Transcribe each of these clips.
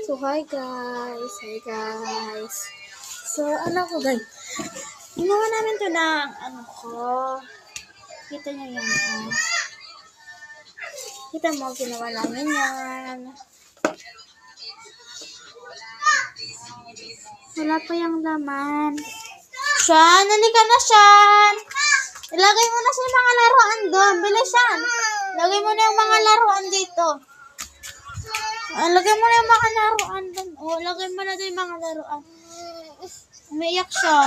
So, hi guys. Hi guys. So, ano ko guys? Ginawa namin to ng Kita nyo yan. Kita mo, ginawa namin yan. Wala pa yung laman. Shan, halika na Shan. Ilagay mo na sa mga laruan doon. Bilis Shan. Lagay mo na yung mga laruan dito. Lagay mo na yung mga laruan doon. Lagay mo na doon yung mga laruan. Umiiyak siya.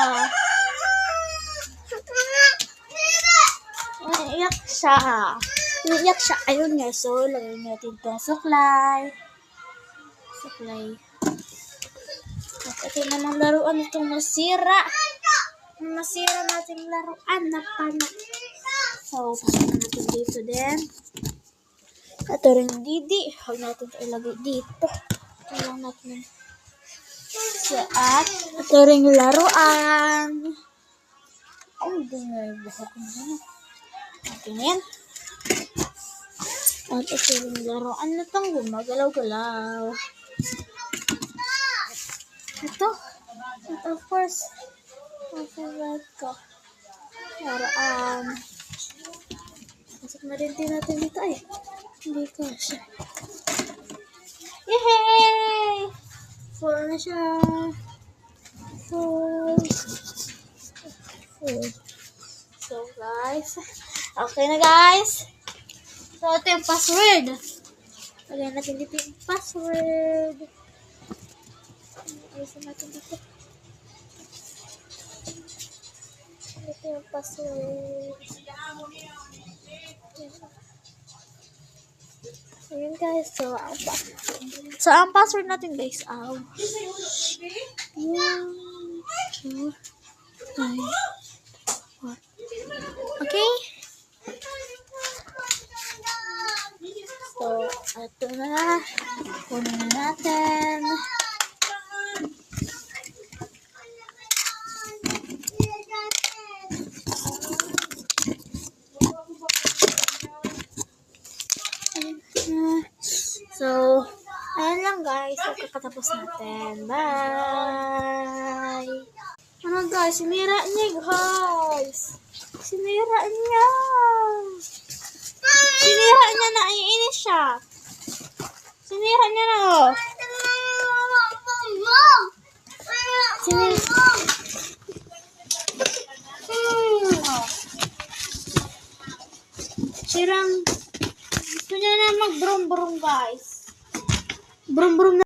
Umiiyak siya. Ayun nga. So, lagay natin itong suklay. At ito namang laruan itong nasira. Masira natin laruan na pana. So, pasok natin dito din. Ito rin didi. Huwag natin ito ilagay dito. Ito lang natin. So, at ito rin laruan. Ay, hindi nga yung buhok ko na. Natin yan. At ito rin laruan na itong gumagalaw-galaw. Ito. At of course, favorite ko. Laruan. Pasok na rin din natin dito ay. Hindi ko siya. Yay! Full na siya. Full. So guys. Okay na guys. So ito yung password. Lagyan natin dito yung password. Ayusin natin dito. Ito yung password. Ayan guys. So ang password natin guys. 1, 2, 3, 4. Okay? So, ito na. Kunin na natin. So, ayan lang guys. So, kakatapos natin. Bye! Ano guys? Sinira niya guys. Sinira niya. Sinira niya na. Iinis siya. Sinira niya na oh. Sirang. Gusto niya na mag-brum-brum guys. Brum-brum na.